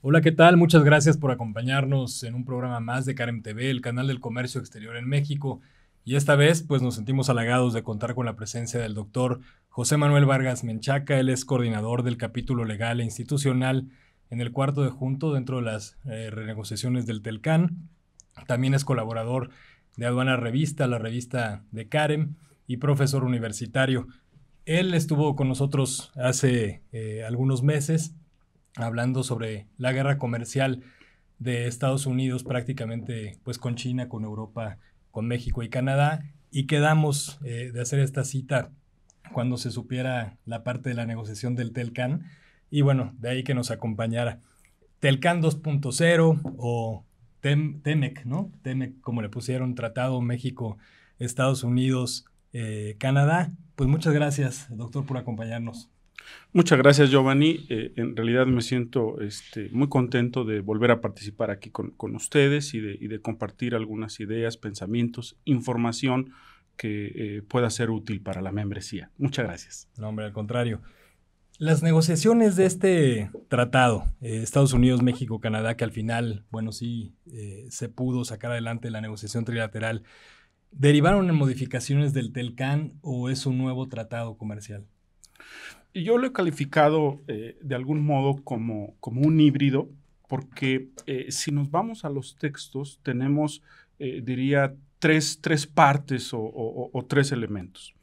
Hola, ¿qué tal? Muchas gracias por acompañarnos en un programa más de Carem TV, el canal del comercio exterior en México. Y esta vez, pues nos sentimos halagados de contar con la presencia del doctor José Manuel Vargas Menchaca. Él es coordinador del capítulo legal e institucional en el cuarto de junto dentro de las renegociaciones del Telcán. También es colaborador de Aduana Revista, la revista de Carem, y profesor universitario. Él estuvo con nosotros hace algunos meses hablando sobre la guerra comercial de Estados Unidos prácticamente pues con China, con Europa, con México y Canadá, y quedamos de hacer esta cita cuando se supiera la parte de la negociación del Telcán, y bueno, de ahí que nos acompañara. Telcán 2.0 o TEMEC, ¿no? TEMEC, como le pusieron, Tratado México, Estados Unidos, Canadá. Pues muchas gracias, doctor, por acompañarnos. Muchas gracias, Giovanni. En realidad me siento muy contento de volver a participar aquí con ustedes y de compartir algunas ideas, pensamientos, información que pueda ser útil para la membresía. Muchas gracias. No, hombre, al contrario. Las negociaciones de este tratado, Estados Unidos, México, Canadá, que al final, bueno, sí, se pudo sacar adelante la negociación trilateral, ¿derivaron en modificaciones del TELCAN o es un nuevo tratado comercial? Y yo lo he calificado de algún modo como un híbrido, porque si nos vamos a los textos, tenemos, diría, tres partes o tres elementos.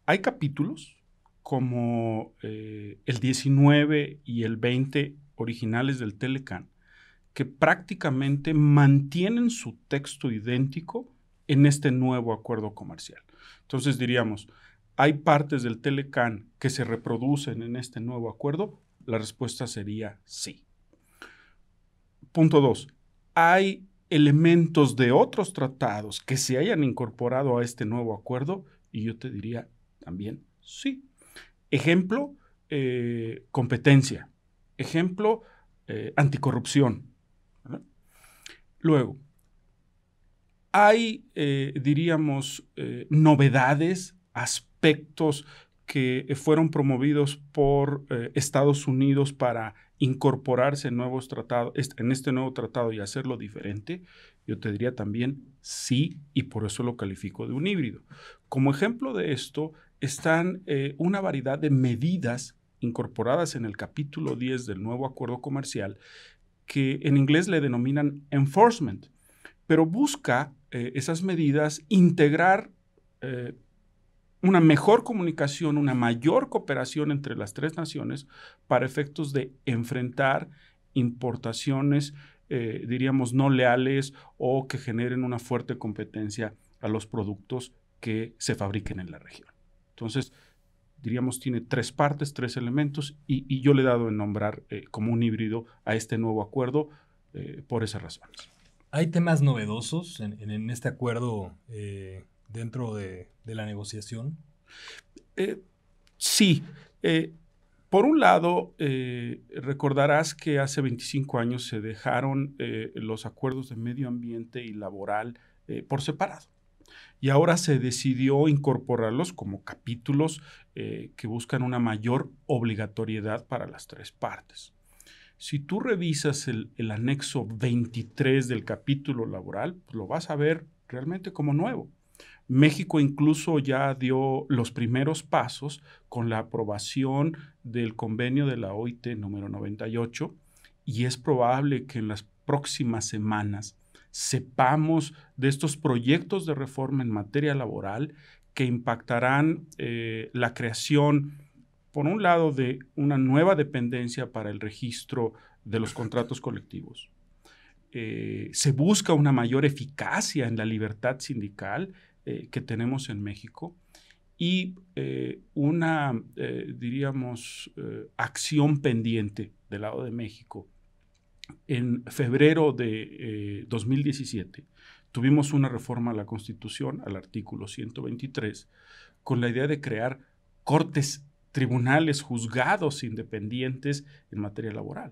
Hay capítulos como el 19 y el 20 originales del Telecán que prácticamente mantienen su texto idéntico en este nuevo acuerdo comercial. Entonces diríamos, ¿hay partes del Telecán que se reproducen en este nuevo acuerdo? La respuesta sería sí. Punto 2. ¿Hay elementos de otros tratados que se hayan incorporado a este nuevo acuerdo? Y yo te diría también sí. Ejemplo, competencia. Ejemplo, anticorrupción. ¿Verdad? Luego, hay, diríamos, novedades, aspectos que fueron promovidos por Estados Unidos para incorporarse en nuevos tratados, en este nuevo tratado y hacerlo diferente. Yo te diría también sí, y por eso lo califico de un híbrido. Como ejemplo de esto están una variedad de medidas incorporadas en el capítulo 10 del nuevo acuerdo comercial que en inglés le denominan enforcement, pero busca esas medidas integrar una mejor comunicación, una mayor cooperación entre las tres naciones para efectos de enfrentar importaciones, diríamos, no leales o que generen una fuerte competencia a los productos que se fabriquen en la región. Entonces, diríamos, tiene tres partes, tres elementos, y yo le he dado en nombrar como un híbrido a este nuevo acuerdo por esas razones. ¿Hay temas novedosos en este acuerdo dentro de la negociación? Eh, sí. Por un lado, recordarás que hace 25 años se dejaron los acuerdos de medio ambiente y laboral por separado. Y ahora se decidió incorporarlos como capítulos que buscan una mayor obligatoriedad para las tres partes. Si tú revisas el anexo 23 del capítulo laboral, pues lo vas a ver realmente como nuevo. México incluso ya dio los primeros pasos con la aprobación del convenio de la OIT número 98, y es probable que en las próximas semanas sepamos de estos proyectos de reforma en materia laboral que impactarán la creación, por un lado, de una nueva dependencia para el registro de los contratos colectivos. Se busca una mayor eficacia en la libertad sindical que tenemos en México y una, diríamos, acción pendiente del lado de México. En febrero de 2017 tuvimos una reforma a la Constitución, al artículo 123, con la idea de crear cortes, tribunales, juzgados independientes en materia laboral.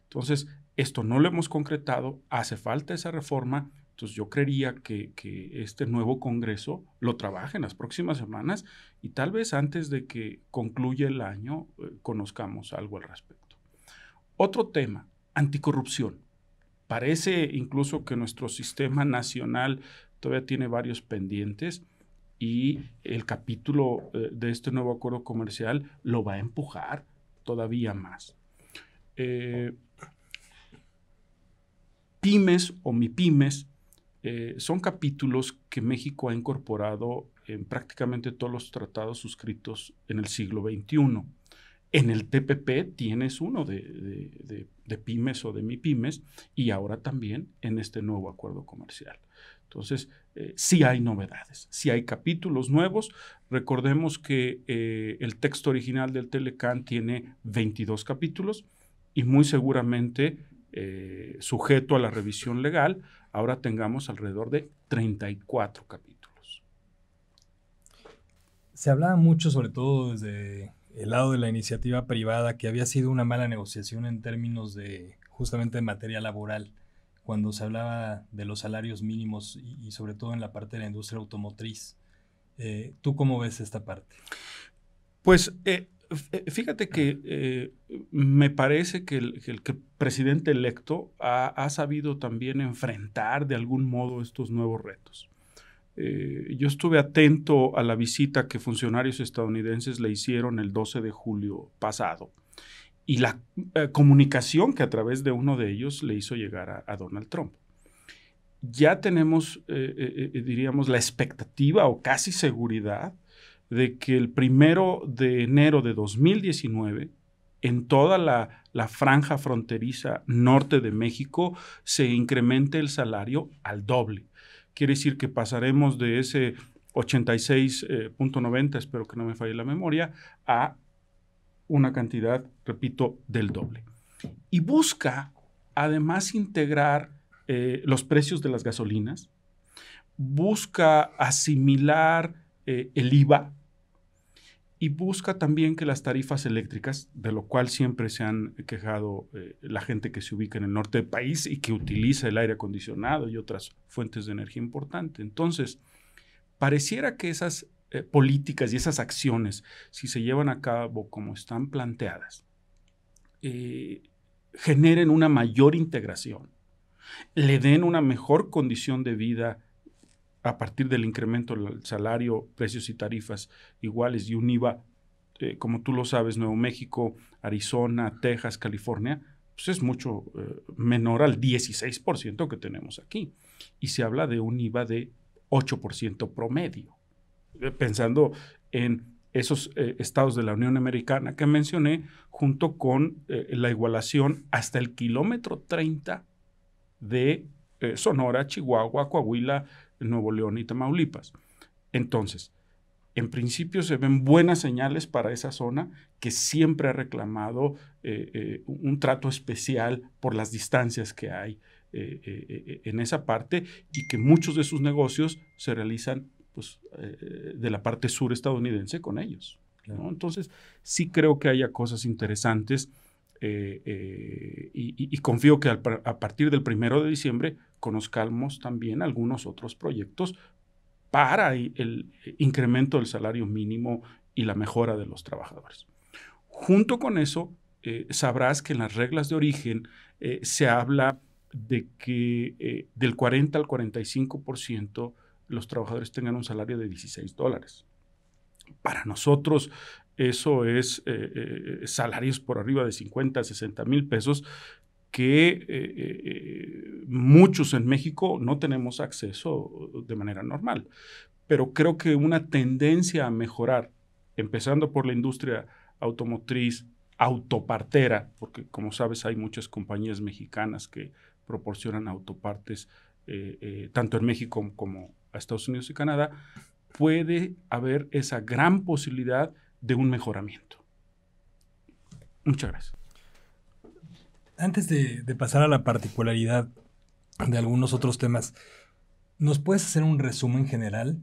Entonces, esto no lo hemos concretado, hace falta esa reforma. Entonces, yo creería que este nuevo Congreso lo trabaje en las próximas semanas y tal vez antes de que concluya el año conozcamos algo al respecto. Otro tema anticorrupción. Parece incluso que nuestro sistema nacional todavía tiene varios pendientes y el capítulo de este nuevo acuerdo comercial lo va a empujar todavía más. Pymes o MIPYMES son capítulos que México ha incorporado en prácticamente todos los tratados suscritos en el siglo XXI. En el TPP tienes uno de pymes o de MIPYMES y ahora también en este nuevo acuerdo comercial. Entonces, sí hay novedades, sí hay capítulos nuevos. Recordemos que el texto original del Telecán tiene 22 capítulos y muy seguramente, sujeto a la revisión legal, ahora tengamos alrededor de 34 capítulos. Se hablaba mucho, sobre todo desde el lado de la iniciativa privada, que había sido una mala negociación en términos de justamente de materia laboral, cuando se hablaba de los salarios mínimos y sobre todo en la parte de la industria automotriz. ¿Tú cómo ves esta parte? Pues fíjate que me parece que el presidente electo ha sabido también enfrentar de algún modo estos nuevos retos. Yo estuve atento a la visita que funcionarios estadounidenses le hicieron el 12 de julio pasado y la comunicación que a través de uno de ellos le hizo llegar a Donald Trump. Ya tenemos, diríamos, la expectativa o casi seguridad de que el 1 de enero de 2019, en toda la franja fronteriza norte de México, se incremente el salario al doble. Quiere decir que pasaremos de ese 86.90, espero que no me falle la memoria, a una cantidad, repito, del doble. Y busca además integrar los precios de las gasolinas, busca asimilar el IVA y busca también que las tarifas eléctricas, de lo cual siempre se han quejado la gente que se ubica en el norte del país y que utiliza el aire acondicionado y otras fuentes de energía importantes. Entonces, pareciera que esas políticas y esas acciones, si se llevan a cabo como están planteadas, generen una mayor integración, le den una mejor condición de vida a partir del incremento del salario, precios y tarifas iguales y un IVA, como tú lo sabes, Nuevo México, Arizona, Texas, California, pues es mucho menor al 16% que tenemos aquí. Y se habla de un IVA de 8% promedio. Pensando en esos estados de la Unión Americana que mencioné, junto con la igualación hasta el kilómetro 30 de Sonora, Chihuahua, Coahuila, Nuevo León y Tamaulipas. Entonces, en principio se ven buenas señales para esa zona que siempre ha reclamado un trato especial por las distancias que hay en esa parte y que muchos de sus negocios se realizan pues, de la parte sur estadounidense con ellos, ¿no? Entonces, sí creo que haya cosas interesantes y confío que a partir del 1 de diciembre conozcamos también algunos otros proyectos para el incremento del salario mínimo y la mejora de los trabajadores. Junto con eso, sabrás que en las reglas de origen se habla de que del 40 al 45% los trabajadores tengan un salario de $16. Para nosotros eso es salarios por arriba de 50, 60 mil pesos que muchos en México no tenemos acceso de manera normal. Pero creo que una tendencia a mejorar, empezando por la industria automotriz, autopartera, porque como sabes hay muchas compañías mexicanas que proporcionan autopartes tanto en México como a Estados Unidos y Canadá, puede haber esa gran posibilidad de un mejoramiento. Muchas gracias. Antes de pasar a la particularidad de algunos otros temas, ¿nos puedes hacer un resumen general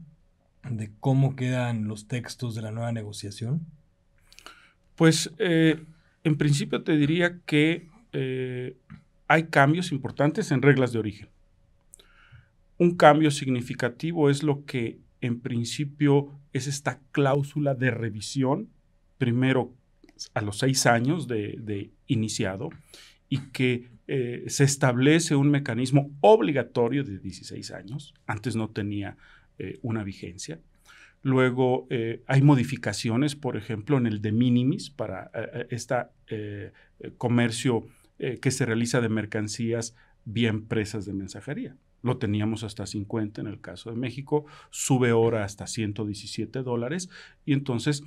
de cómo quedan los textos de la nueva negociación? Pues en principio te diría que hay cambios importantes en reglas de origen. Un cambio significativo es lo que en principio es esta cláusula de revisión, primero a los 6 años de iniciado, y que se establece un mecanismo obligatorio de 16 años. Antes no tenía una vigencia. Luego hay modificaciones, por ejemplo, en el de minimis para comercio que se realiza de mercancías vía empresas de mensajería. Lo teníamos hasta 50 en el caso de México, sube ahora hasta $117 y entonces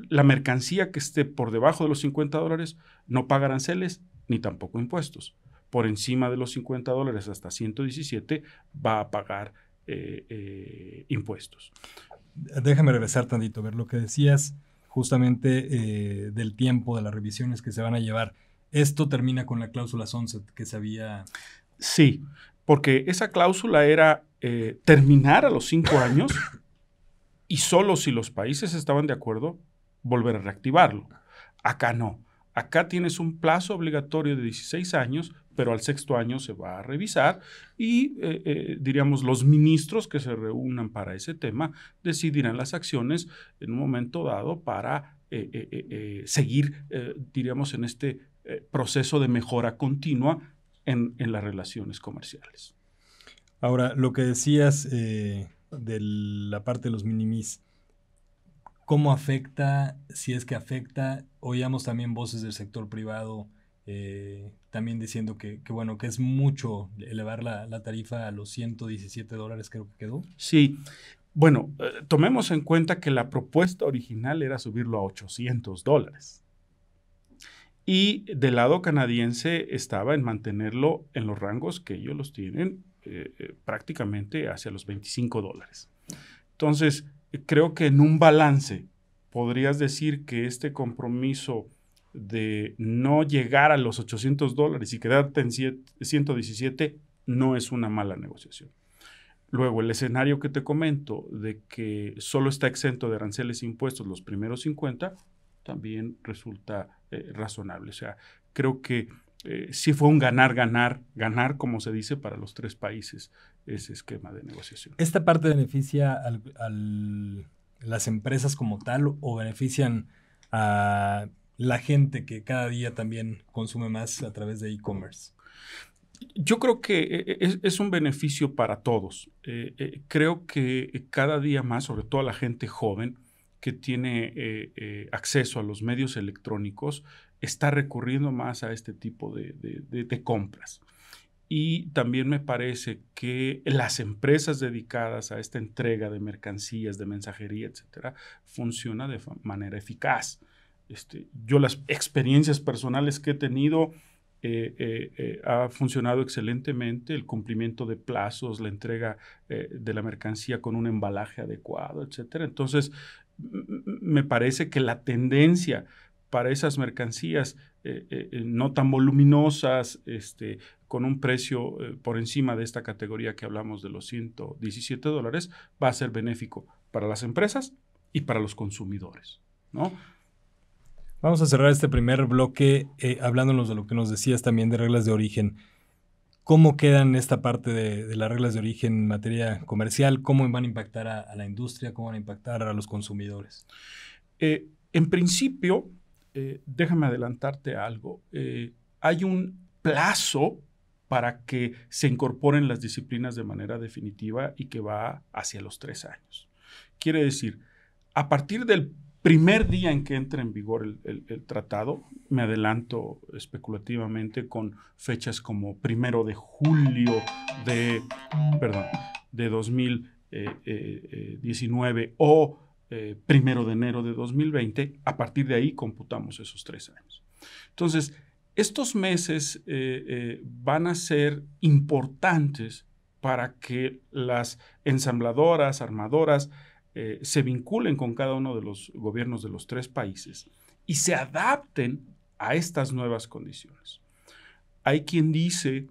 la mercancía que esté por debajo de los $50 no paga aranceles ni tampoco impuestos. Por encima de los $50 hasta 117 va a pagar impuestos. Déjame regresar tantito, ver lo que decías justamente del tiempo de las revisiones que se van a llevar. Esto termina con la cláusula sunset que se había... Sí, porque esa cláusula era terminar a los 5 años y solo si los países estaban de acuerdo, volver a reactivarlo. Acá no. Acá tienes un plazo obligatorio de 16 años, pero al 6º año se va a revisar y, diríamos, los ministros que se reúnan para ese tema decidirán las acciones en un momento dado para seguir, diríamos, en este proceso de mejora continua en las relaciones comerciales. Ahora, lo que decías de la parte de los minimis, ¿cómo afecta? Si es que afecta, oíamos también voces del sector privado también diciendo que es mucho elevar la tarifa a los $117, creo que quedó. Sí, bueno, tomemos en cuenta que la propuesta original era subirlo a $800. Y del lado canadiense estaba en mantenerlo en los rangos que ellos los tienen prácticamente hacia los $25. Entonces, creo que en un balance podrías decir que este compromiso de no llegar a los $800 y quedarte en 117 no es una mala negociación. Luego, el escenario que te comento de que solo está exento de aranceles e impuestos los primeros 50 también resulta razonable. O sea, creo que sí fue un ganar, como se dice, para los 3 países ese esquema de negociación. ¿Esta parte beneficia a las empresas como tal o benefician a la gente que cada día también consume más a través de e-commerce? Yo creo que es un beneficio para todos. Creo que cada día más, sobre todo la gente joven que tiene acceso a los medios electrónicos, está recurriendo más a este tipo de compras. Y también me parece que las empresas dedicadas a esta entrega de mercancías, de mensajería, etcétera, funciona de manera eficaz. Yo las experiencias personales que he tenido ha funcionado excelentemente, el cumplimiento de plazos, la entrega de la mercancía con un embalaje adecuado, etcétera. Entonces, me parece que la tendencia para esas mercancías no tan voluminosas, con un precio por encima de esta categoría que hablamos de los $117, va a ser benéfico para las empresas y para los consumidores, ¿no? Vamos a cerrar este primer bloque hablándonos de lo que nos decías también de reglas de origen. ¿Cómo quedan esta parte de las reglas de origen en materia comercial? ¿Cómo van a impactar a la industria? ¿Cómo van a impactar a los consumidores? En principio, déjame adelantarte algo. Hay un plazo para que se incorporen las disciplinas de manera definitiva y que va hacia los 3 años. Quiere decir, a partir del primer día en que entra en vigor el tratado, me adelanto especulativamente con fechas como 1 de julio de 2019 o 1 de enero de 2020, a partir de ahí computamos esos 3 años. Entonces, estos meses van a ser importantes para que las ensambladoras, armadoras, se vinculen con cada uno de los gobiernos de los 3 países y se adapten a estas nuevas condiciones. Hay quien dice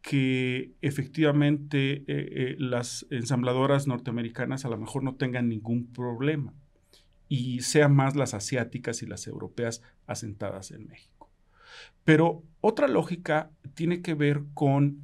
que efectivamente las ensambladoras norteamericanas a lo mejor no tengan ningún problema y sean más las asiáticas y las europeas asentadas en México. Pero otra lógica tiene que ver con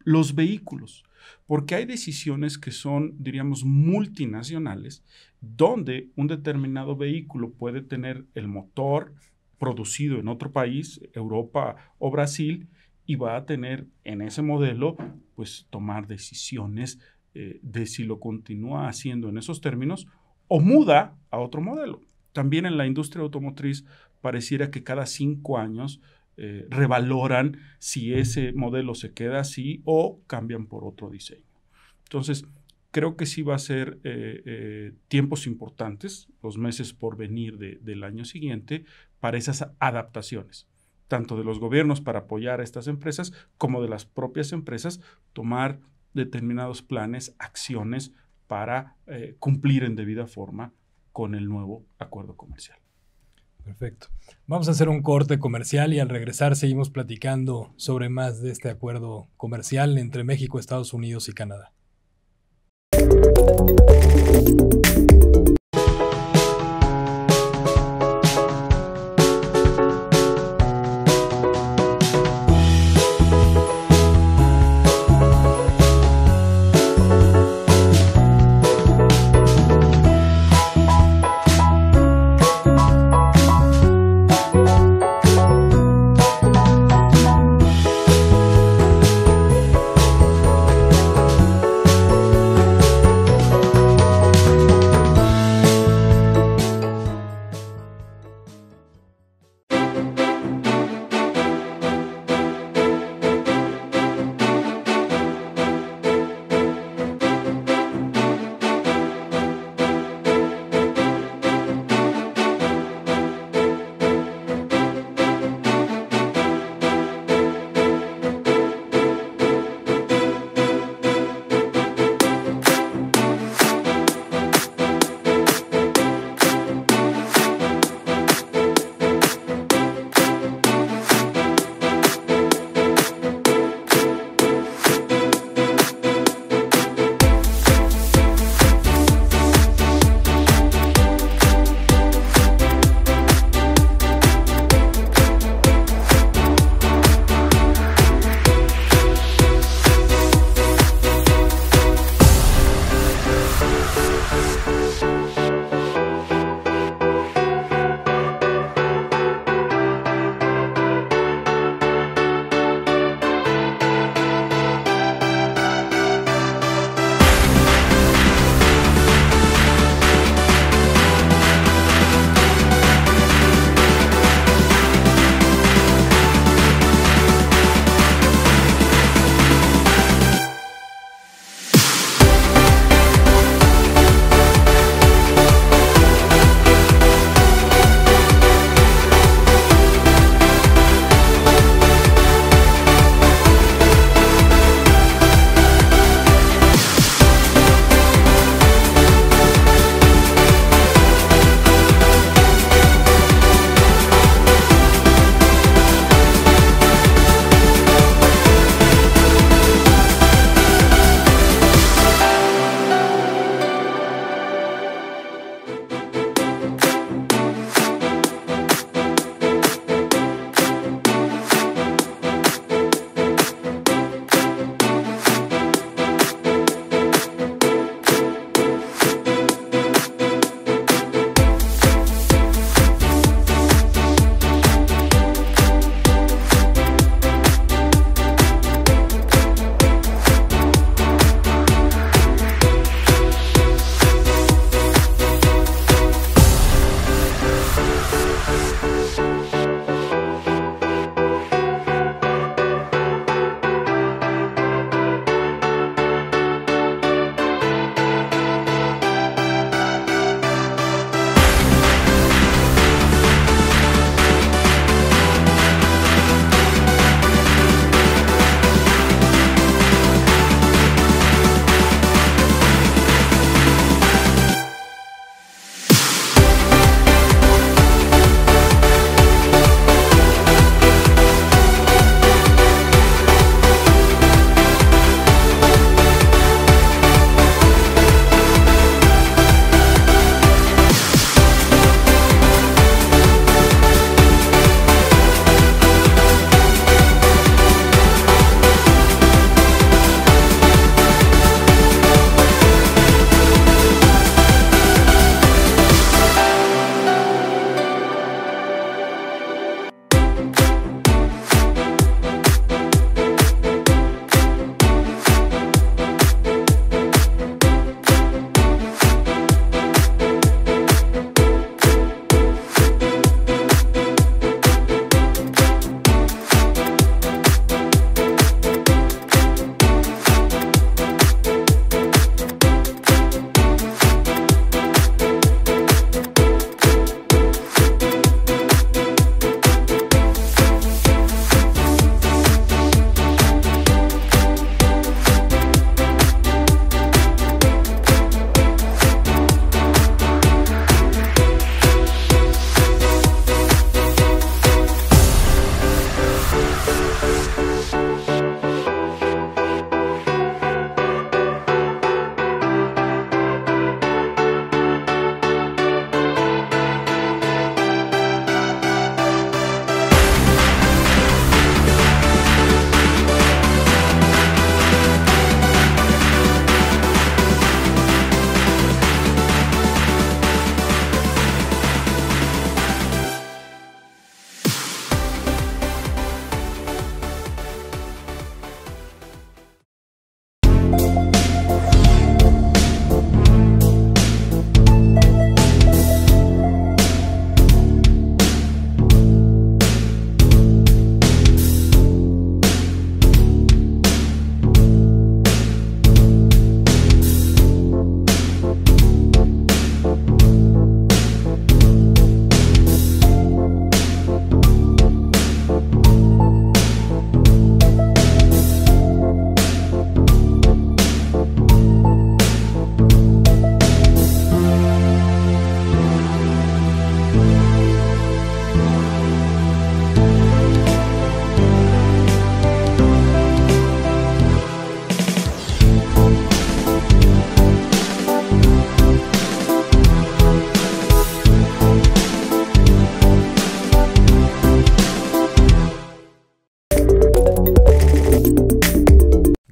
los vehículos, porque hay decisiones que son, diríamos, multinacionales, donde un determinado vehículo puede tener el motor producido en otro país, Europa o Brasil, y va a tener en ese modelo, pues tomar decisiones de si lo continúa haciendo en esos términos o muda a otro modelo. También en la industria automotriz pareciera que cada 5 años revaloran si ese modelo se queda así o cambian por otro diseño. Entonces, creo que sí va a ser tiempos importantes, los meses por venir del año siguiente, para esas adaptaciones, tanto de los gobiernos para apoyar a estas empresas, como de las propias empresas, tomar determinados planes, acciones para cumplir en debida forma con el nuevo acuerdo comercial. Perfecto. Vamos a hacer un corte comercial y al regresar seguimos platicando sobre más de este acuerdo comercial entre México, Estados Unidos y Canadá.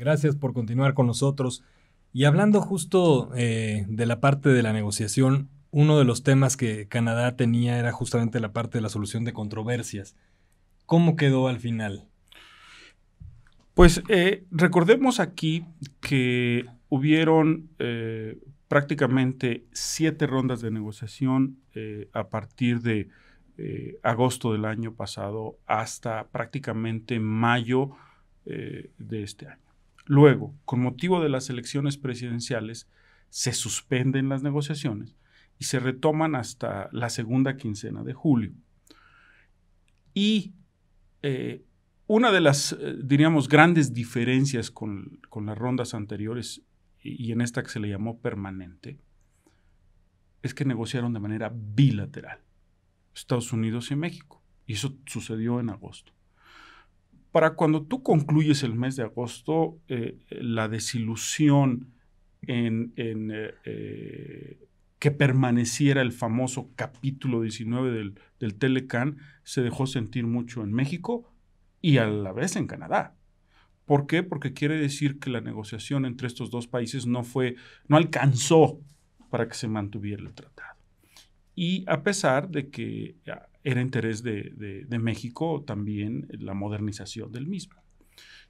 Gracias por continuar con nosotros. Y hablando justo de la parte de la negociación, uno de los temas que Canadá tenía era justamente la parte de la solución de controversias. ¿Cómo quedó al final? Pues recordemos aquí que hubieron prácticamente 7 rondas de negociación a partir de agosto del año pasado hasta prácticamente mayo de este año. Luego, con motivo de las elecciones presidenciales, se suspenden las negociaciones y se retoman hasta la segunda quincena de julio. Y una de las, diríamos, grandes diferencias con las rondas anteriores y en esta que se le llamó permanente, es que negociaron de manera bilateral, Estados Unidos y México. Y eso sucedió en agosto. Para cuando tú concluyes el mes de agosto, la desilusión en que permaneciera el famoso capítulo 19 del Telecan se dejó sentir mucho en México y a la vez en Canadá. ¿Por qué? Porque quiere decir que la negociación entre estos dos países no alcanzó para que se mantuviera el tratado. Y a pesar de que era interés de México también la modernización del mismo.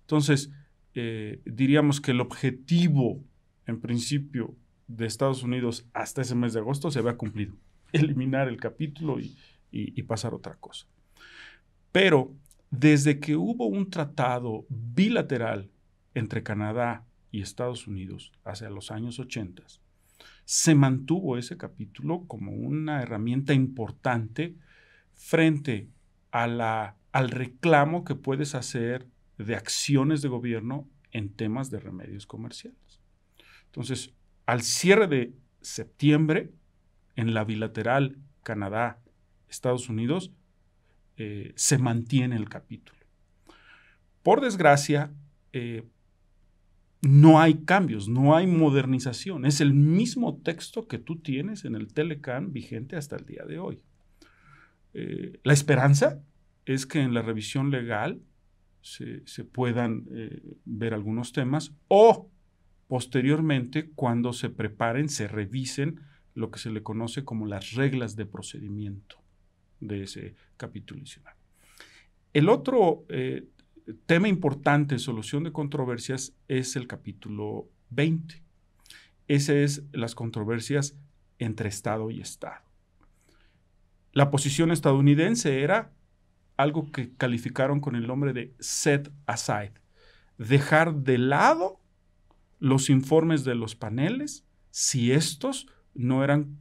Entonces, diríamos que el objetivo, en principio, de Estados Unidos hasta ese mes de agosto se había cumplido. Eliminar el capítulo y pasar otra cosa. Pero desde que hubo un tratado bilateral entre Canadá y Estados Unidos hacia los años 80, se mantuvo ese capítulo como una herramienta importante frente al reclamo que puedes hacer de acciones de gobierno en temas de remedios comerciales. Entonces, al cierre de septiembre, en la bilateral Canadá-Estados Unidos, se mantiene el capítulo. Por desgracia, no hay cambios, no hay modernización. Es el mismo texto que tú tienes en el Telecan vigente hasta el día de hoy. La esperanza es que en la revisión legal se puedan ver algunos temas o posteriormente, cuando se preparen, se revisen lo que se le conoce como las reglas de procedimiento de ese capítulo adicional. El otro tema importante de solución de controversias es el capítulo 20. Ese es las controversias entre Estado y Estado. La posición estadounidense era algo que calificaron con el nombre de set aside, dejar de lado los informes de los paneles si estos no eran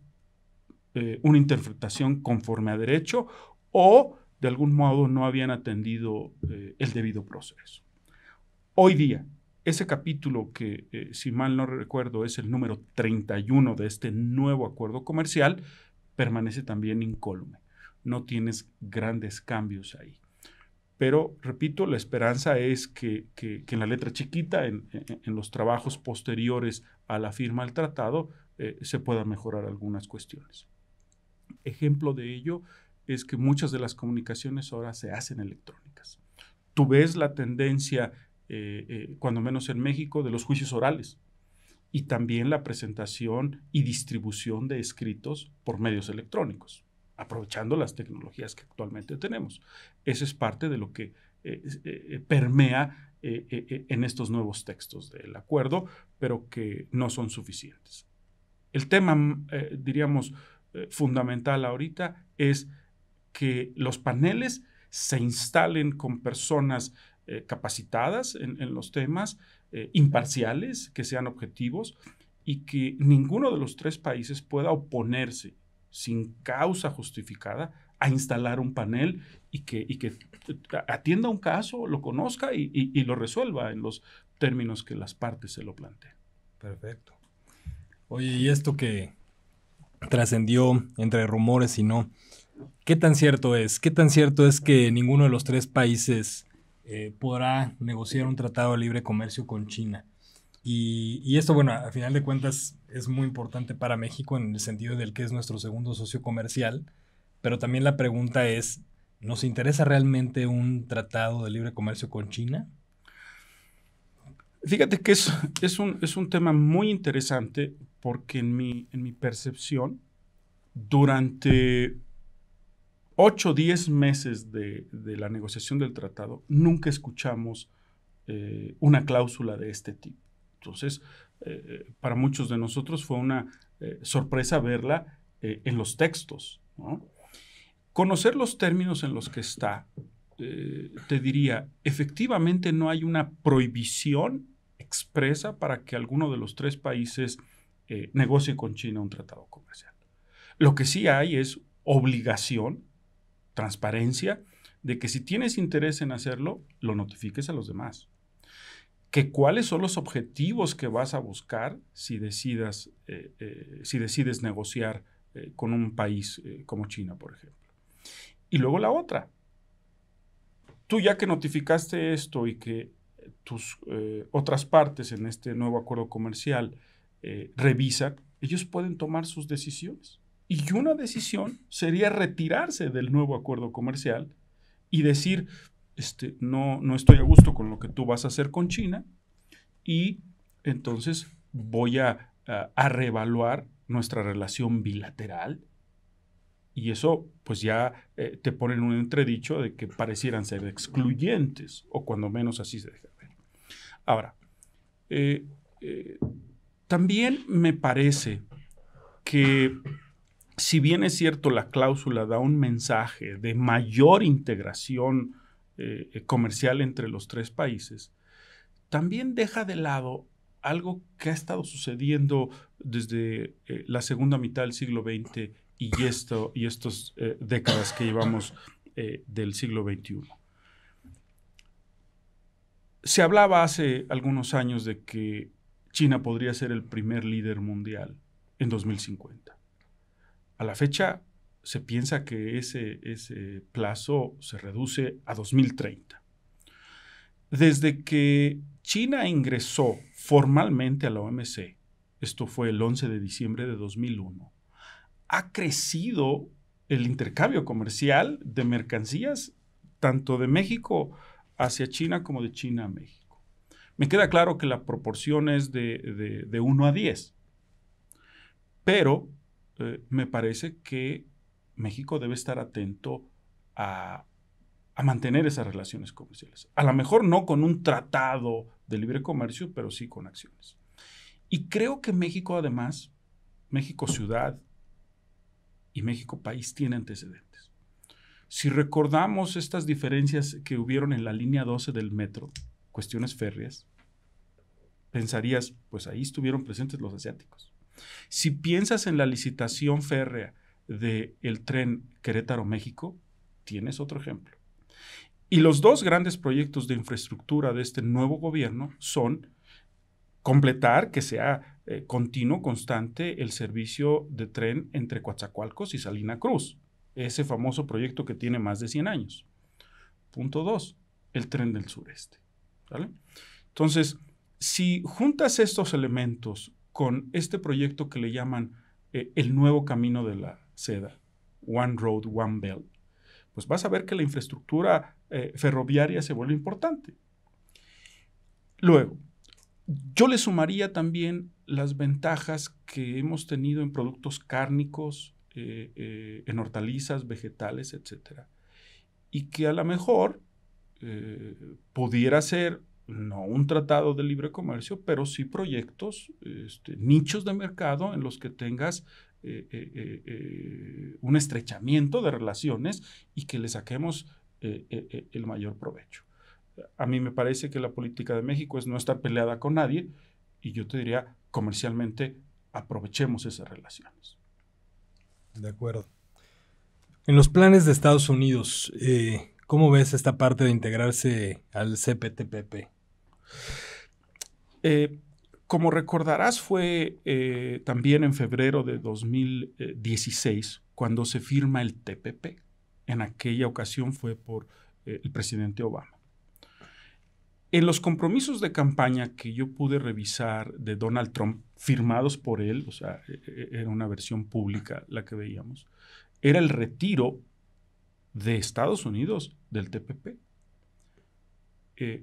una interpretación conforme a derecho o de algún modo no habían atendido el debido proceso. Hoy día, ese capítulo que, si mal no recuerdo, es el número 31 de este nuevo acuerdo comercial, permanece también incólume. No tienes grandes cambios ahí. Pero, repito, la esperanza es que en la letra chiquita, en los trabajos posteriores a la firma del tratado, se puedan mejorar algunas cuestiones. Ejemplo de ello es que muchas de las comunicaciones ahora se hacen electrónicas. Tú ves la tendencia, cuando menos en México, de los juicios orales y también la presentación y distribución de escritos por medios electrónicos, aprovechando las tecnologías que actualmente tenemos. Eso es parte de lo que permea en estos nuevos textos del acuerdo, pero que no son suficientes. El tema, diríamos, fundamental ahorita es que los paneles se instalen con personas capacitadas en los temas, imparciales, que sean objetivos y que ninguno de los 3 países pueda oponerse sin causa justificada a instalar un panel y que atienda un caso, lo conozca y lo resuelva en los términos que las partes se lo planteen. Perfecto. Oye, y esto que trascendió entre rumores y no, ¿qué tan cierto es? ¿Qué tan cierto es que ninguno de los 3 países podrá negociar un tratado de libre comercio con China? Y esto, bueno, a final de cuentas es muy importante para México en el sentido del que es nuestro segundo socio comercial, pero también la pregunta es, ¿nos interesa realmente un tratado de libre comercio con China? Fíjate que es un tema muy interesante porque en mi percepción, durante 8 o 10 meses de la negociación del tratado, nunca escuchamos una cláusula de este tipo. Entonces, para muchos de nosotros fue una sorpresa verla en los textos, ¿no? Conocer los términos en los que está, te diría, efectivamente no hay una prohibición expresa para que alguno de los 3 países negocie con China un tratado comercial. Lo que sí hay es obligación, transparencia, de que si tienes interés en hacerlo, lo notifiques a los demás. Que cuáles son los objetivos que vas a buscar si decides negociar con un país como China, por ejemplo. Y luego la otra. Tú ya que notificaste esto y que tus otras partes en este nuevo acuerdo comercial revisan, ellos pueden tomar sus decisiones. Y una decisión sería retirarse del nuevo acuerdo comercial y decir, no estoy a gusto con lo que tú vas a hacer con China y entonces voy a reevaluar nuestra relación bilateral. Y eso pues ya te pone en un entredicho de que parecieran ser excluyentes, o cuando menos así se deja ver. Ahora, también me parece que si bien es cierto la cláusula da un mensaje de mayor integración comercial entre los 3 países, también deja de lado algo que ha estado sucediendo desde la segunda mitad del siglo XX y estas décadas que llevamos del siglo XXI. Se hablaba hace algunos años de que China podría ser el primer líder mundial en 2050. A la fecha se piensa que ese plazo se reduce a 2030. Desde que China ingresó formalmente a la OMC, esto fue el 11 de diciembre de 2001, ha crecido el intercambio comercial de mercancías, tanto de México hacia China como de China a México. Me queda claro que la proporción es de 1 a 10, pero me parece que México debe estar atento a mantener esas relaciones comerciales. A lo mejor no con un tratado de libre comercio, pero sí con acciones. Y creo que México, además, México ciudad y México país tiene antecedentes. Si recordamos estas diferencias que hubieron en la línea 12 del metro, cuestiones férreas, pensarías, pues ahí estuvieron presentes los asiáticos. Si piensas en la licitación férrea del tren Querétaro-México, tienes otro ejemplo. Y los 2 grandes proyectos de infraestructura de este nuevo gobierno son completar, que sea continuo, constante, el servicio de tren entre Coatzacoalcos y Salina Cruz, ese famoso proyecto que tiene más de 100 años. Punto 2, el tren del sureste. ¿Vale? Entonces, si juntas estos elementos con este proyecto que le llaman el nuevo camino de la seda, One Road, One Belt, pues vas a ver que la infraestructura ferroviaria se vuelve importante. Luego, yo le sumaría también las ventajas que hemos tenido en productos cárnicos, en hortalizas, vegetales, etc. Y que a lo mejor pudiera ser no un tratado de libre comercio, pero sí proyectos, nichos de mercado en los que tengas un estrechamiento de relaciones y que le saquemos el mayor provecho. A mí me parece que la política de México es no estar peleada con nadie y yo te diría, comercialmente, aprovechemos esas relaciones. De acuerdo. En los planes de Estados Unidos, ¿cómo ves esta parte de integrarse al CPTPP? Como recordarás, fue también en febrero de 2016 cuando se firma el TPP. En aquella ocasión fue por el presidente Obama. En los compromisos de campaña que yo pude revisar de Donald Trump, firmados por él, o sea, era una versión pública la que veíamos, era el retiro de Estados Unidos del TPP.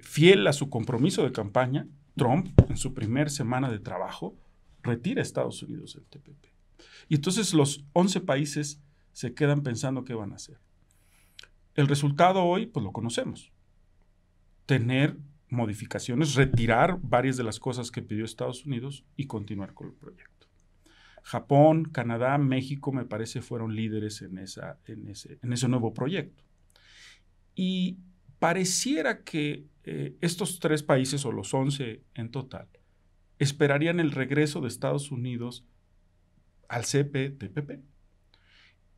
Fiel a su compromiso de campaña, Trump, en su primer semana de trabajo, retira a Estados Unidos del TPP. Y entonces los 11 países se quedan pensando qué van a hacer. El resultado hoy, pues lo conocemos. Tener modificaciones, retirar varias de las cosas que pidió Estados Unidos y continuar con el proyecto. Japón, Canadá, México, me parece, fueron líderes en ese nuevo proyecto. Y pareciera que estos 3 países, o los 11 en total, esperarían el regreso de Estados Unidos al CPTPP.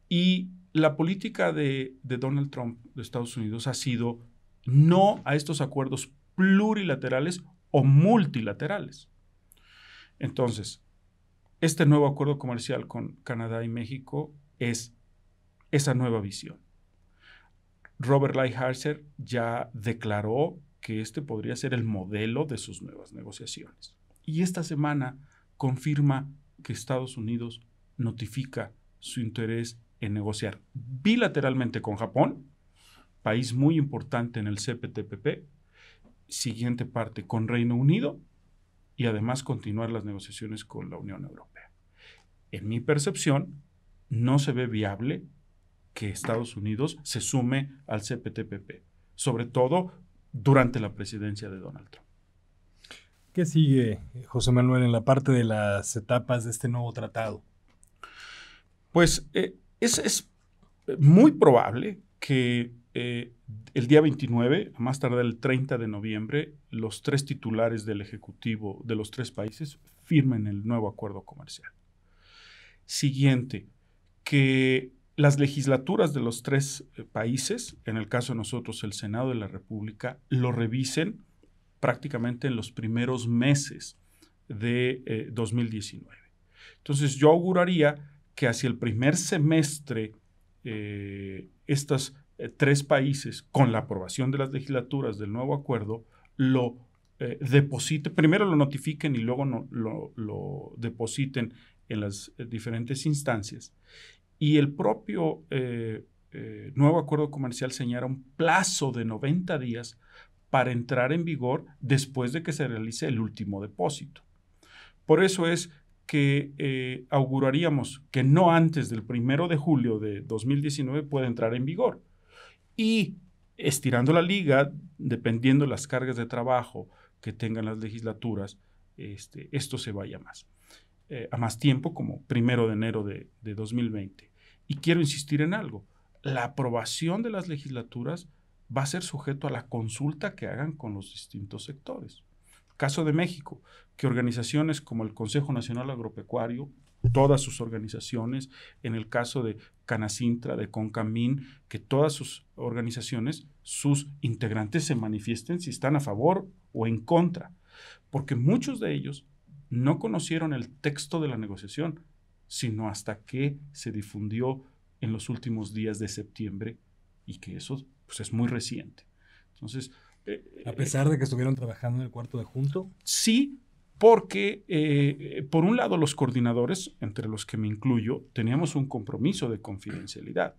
Y la política de Donald Trump de Estados Unidos ha sido no a estos acuerdos plurilaterales o multilaterales. Entonces, este nuevo acuerdo comercial con Canadá y México es esa nueva visión. Robert Lighthizer ya declaró que este podría ser el modelo de sus nuevas negociaciones. Y esta semana confirma que Estados Unidos notifica su interés en negociar bilateralmente con Japón, país muy importante en el CPTPP, siguiente parte con Reino Unido y además continuar las negociaciones con la Unión Europea. En mi percepción, no se ve viable que Estados Unidos se sume al CPTPP, sobre todo durante la presidencia de Donald Trump. ¿Qué sigue, José Manuel, en la parte de las etapas de este nuevo tratado? Pues es muy probable que el día 29, a más tardar el 30 de noviembre, los 3 titulares del Ejecutivo de los 3 países firmen el nuevo acuerdo comercial. Siguiente, que las legislaturas de los 3 países, en el caso de nosotros el Senado de la República, lo revisen prácticamente en los primeros meses de 2019. Entonces yo auguraría que hacia el primer semestre estos 3 países, con la aprobación de las legislaturas del nuevo acuerdo, lo depositen, primero lo notifiquen y luego lo depositen en las diferentes instancias. Y el propio nuevo acuerdo comercial señala un plazo de 90 días para entrar en vigor después de que se realice el último depósito. Por eso es que auguraríamos que no antes del 1 de julio de 2019 pueda entrar en vigor. Y estirando la liga, dependiendo de las cargas de trabajo que tengan las legislaturas, esto se vaya a más tiempo, como 1 de enero de 2020. Y quiero insistir en algo. La aprobación de las legislaturas va a ser sujeto a la consulta que hagan con los distintos sectores. Caso de México, que organizaciones como el Consejo Nacional Agropecuario, todas sus organizaciones, en el caso de Canacintra, de Concamín, que todas sus organizaciones, sus integrantes se manifiesten si están a favor o en contra, porque muchos de ellos no conocieron el texto de la negociación, sino hasta que se difundió en los últimos días de septiembre y que eso pues, es muy reciente. Entonces, a pesar de que estuvieron trabajando en el cuarto de junto. Sí, porque por un lado los coordinadores, entre los que me incluyo, teníamos un compromiso de confidencialidad.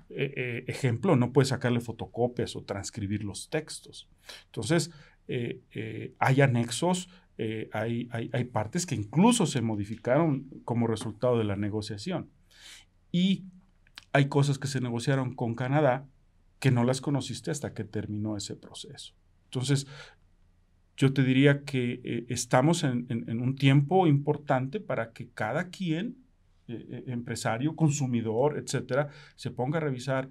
Ejemplo, no puedes sacarle fotocopias o transcribir los textos. Entonces, hay anexos, hay partes que incluso se modificaron como resultado de la negociación. Y hay cosas que se negociaron con Canadá que no las conociste hasta que terminó ese proceso. Entonces, yo te diría que estamos en un tiempo importante para que cada quien, empresario, consumidor, etcétera, se ponga a revisar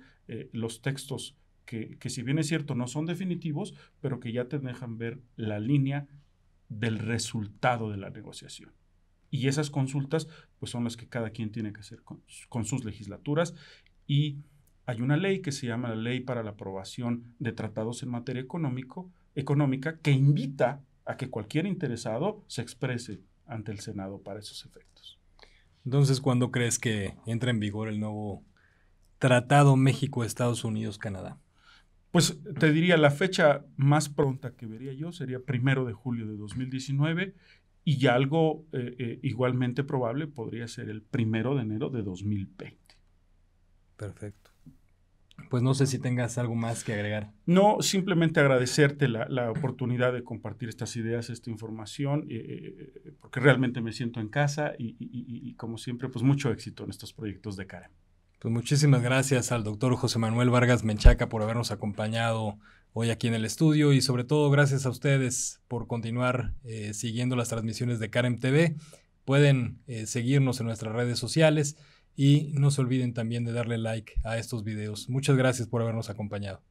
los textos que si bien es cierto no son definitivos, pero que ya te dejan ver la línea del resultado de la negociación. Y esas consultas pues son las que cada quien tiene que hacer con sus legislaturas. Y hay una ley que se llama la Ley para la Aprobación de Tratados en Materia Económica que invita a que cualquier interesado se exprese ante el Senado para esos efectos. Entonces, ¿cuándo crees que entra en vigor el nuevo Tratado México-Estados Unidos-Canadá? Pues te diría, la fecha más pronta que vería yo sería 1 de julio de 2019 y ya algo igualmente probable podría ser el 1 de enero de 2020. Perfecto. pues no sé si tengas algo más que agregar. No, simplemente agradecerte la oportunidad de compartir estas ideas, esta información, porque realmente me siento en casa y como siempre, pues mucho éxito en estos proyectos de CAREM. Pues muchísimas gracias al doctor José Manuel Vargas Menchaca por habernos acompañado hoy aquí en el estudio y sobre todo gracias a ustedes por continuar siguiendo las transmisiones de CAREM TV. Pueden seguirnos en nuestras redes sociales y no se olviden también de darle like a estos videos. Muchas gracias por habernos acompañado.